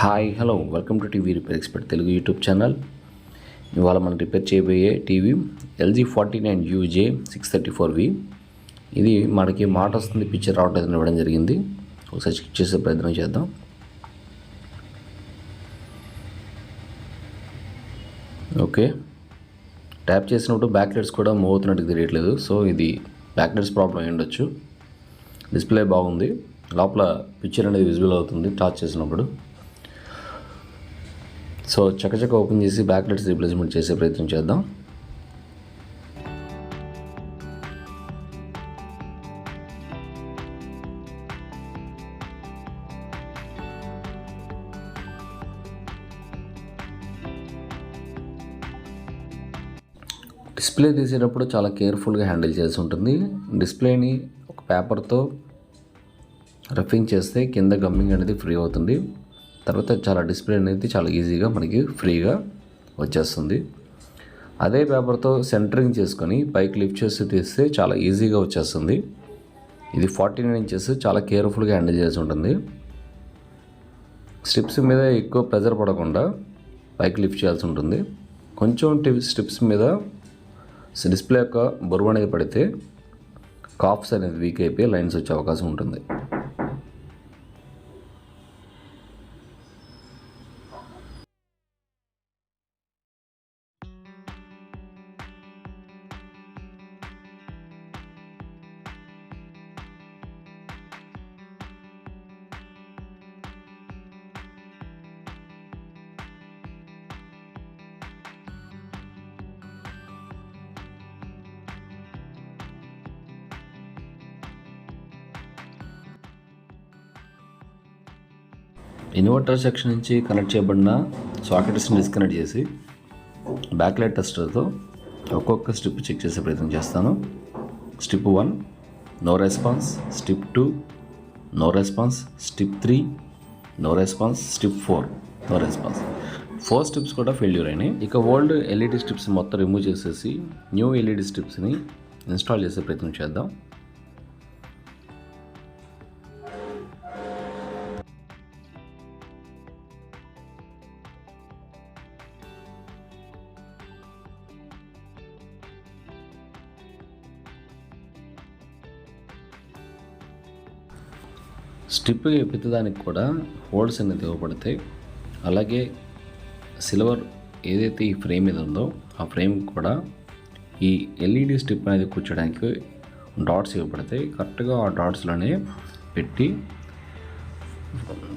Hi hello welcome to TV repair expert Telugu YouTube channel. ఇవాళ మనం repair చేయబోయే TV lg49UJ634V. ఇది మనకి మాట వస్తుంది, పిక్చర్ రావట్లేదు ఇవ్వడం జరిగింది. ఒకసారి చెక్ చేసే ప్రయత్నం చేద్దాం. ఓకే, ట్యాప్ చేసినప్పుడు బ్యాక్ లైట్స్ కూడా మూవ్ అవుతున్నట్టు తెలియట్లేదు. సో ఇది బ్యాక్ లైట్స్ ప్రాబ్లం అయి ఉండొచ్చు. డిస్ప్లే బాగుంది, లోపల పిక్చర్ అనేది విజిబుల్ అవుతుంది టార్చ్ చేసినప్పుడు. సో చకచక ఓపెన్ చేసి బ్యాక్ లైట్స్ రీప్లేస్మెంట్ చేసే ప్రయత్నం చేద్దాం. డిస్ప్లే తీసేటప్పుడు చాలా కేర్ఫుల్గా హ్యాండిల్ చేసి ఉంటుంది. డిస్ప్లేని ఒక పేపర్తో రఫింగ్ చేస్తే కింద గమ్మింగ్ అనేది ఫ్రీ అవుతుంది. తర్వాత డిస్ప్లే అనేది చాలా ఈజీగా మనకి ఫ్రీగా వచ్చేస్తుంది. అదే పేపర్తో సెంటరింగ్ చేసుకొని పైకి లిఫ్ట్ చేసి తీస్తే చాలా ఈజీగా వచ్చేస్తుంది. ఇది 49 ఇంచెస్, చాలా కేర్ఫుల్గా హ్యాండిల్ చేసి ఉంటుంది. స్ట్రిప్స్ మీద ఎక్కువ ప్రెజర్ పడకుండా పైకి లిఫ్ట్ చేయాల్సి ఉంటుంది. కొంచెం స్ట్రిప్స్ మీద డిస్ప్లే యొక్క బరువు అనేది పడితే కాప్స్ అనేది వీక్ అయిపోయి లైన్స్ వచ్చే అవకాశం ఉంటుంది. ఇన్వర్టర్ సెక్షన్ నుంచి కనెక్ట్ చేయబడిన సాకెట్స్ని డిస్కనెక్ట్ చేసి బ్యాక్ లైట్ టెస్టర్తో ఒక్కొక్క స్ట్రిప్ చెక్ చేసే ప్రయత్నం చేస్తాను. Strip 1 no response, strip 2 no response, strip 3 no response, strip 4 no response. 4 strips కూడా ఫెయిల్యూర్ అయినాయి. ఇక ఓల్డ్ ఎల్ఈడి స్ట్రిప్స్ మొత్తం రిమూవ్ చేసేసి న్యూ ఎల్ఈడి స్ట్రిప్స్ని ఇన్స్టాల్ చేసే ప్రయత్నం చేద్దాం. స్ట్రిప్ ఎత్తుదానికి కూడా హోల్స్ అనేది ఇవ్వబడతాయి. అలాగే సిల్వర్ ఏదైతే ఈ ఫ్రేమ్ మీద ఉందో ఆ ఫ్రేమ్ కూడా ఈ ఎల్ఈడి స్ట్రిప్ అనేది కూర్చోడానికి డాట్స్ ఇవ్వబడతాయి. కరెక్ట్గా ఆ డాట్స్లోనే పెట్టి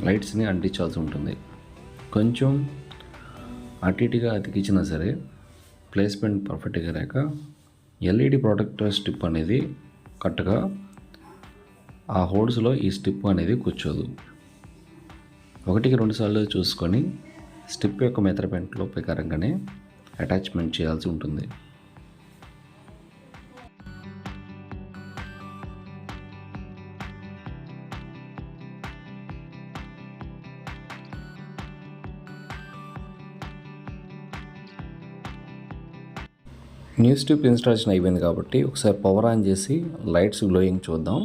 లైట్స్ని అంటించాల్సి ఉంటుంది. కొంచెం అటు ఇటుగా అతికించినా సరే ప్లేస్మెంట్ పర్ఫెక్ట్గా రాక ఎల్ఈడి ప్రొటెక్టర్ స్ట్రిప్ అనేది కరెక్ట్గా ఆ హోల్స్లో ఈ స్ట్రిప్ అనేది కూర్చోదు. 1-2 సార్లు చూసుకొని స్ట్రిప్ యొక్క మెజర్మెంట్లో ప్రకారంగానే అటాచ్మెంట్ చేయాల్సి ఉంటుంది. న్యూ స్ట్రిప్ ఇన్స్టాలేషన్ అయిపోయింది కాబట్టి ఒకసారి పవర్ ఆన్ చేసి లైట్స్ గ్లోయింగ్ చూద్దాం.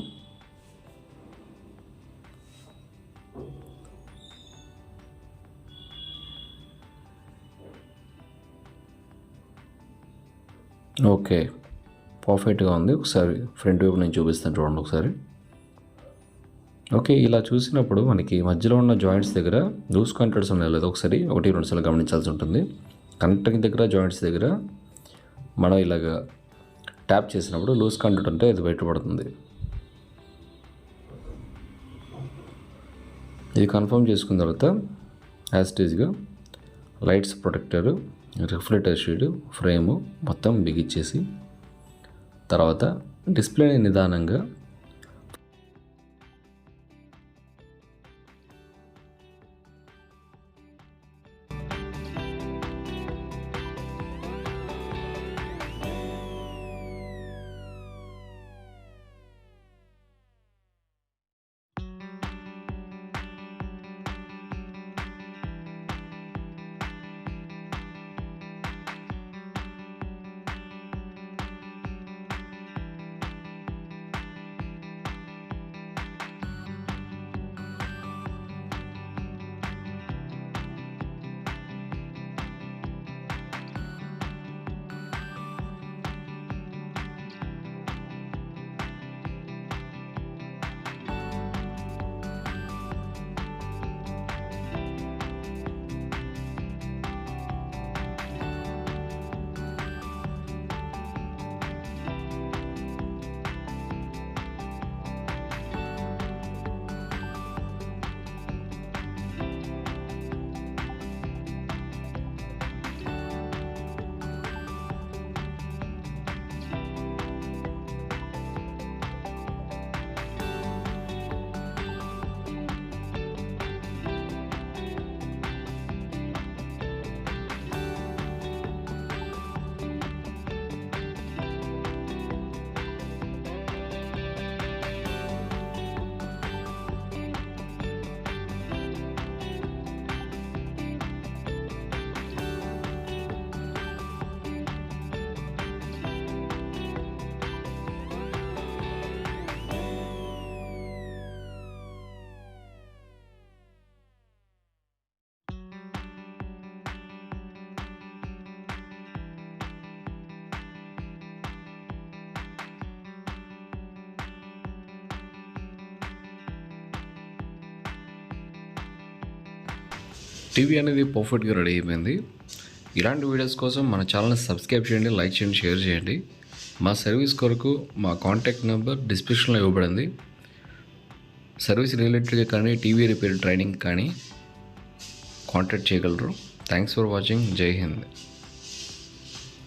ఓకే, పర్ఫెక్ట్గా ఉంది. ఒకసారి ఫ్రంట్ వైపు నేను చూపిస్తాను చూడండి ఒకసారి. ఓకే, ఇలా చూసినప్పుడు మనకి మధ్యలో ఉన్న జాయింట్స్ దగ్గర లూజ్ కాంటాక్ట్స్ ఉన్నాయి లేదా ఒకసారి 1-2 సార్లు గమనించాల్సి ఉంటుంది. కనెక్టింగ్ దగ్గర జాయింట్స్ దగ్గర మనం ఇలాగ ట్యాప్ చేసినప్పుడు లూజ్ కాంటాక్ట్ ఉంటే అది బయటపడుతుంది. ఇది కన్ఫర్మ్ చేసుకున్న తర్వాత యాస్టేజ్గా lights protector, reflector sheet, frame మొత్తం బిగించేసి తర్వాత డిస్ప్లేని నిదానంగా టీవీ అనేది పర్ఫెక్ట్గా రెడీ అయిపోయింది. ఇలాంటి వీడియోస్ కోసం మన ఛానల్ని సబ్స్క్రైబ్ చేయండి, లైక్ చేయండి, షేర్ చేయండి. మా సర్వీస్ కొరకు మా కాంటాక్ట్ నెంబర్ డిస్క్రిప్షన్లో ఇవ్వబడింది. సర్వీస్ రిలేటెడ్గా కానీ టీవీ రిపేర్ ట్రైనింగ్ కానీ కాంటాక్ట్ చేయగలరు. Thanks for watching. జై హింద్.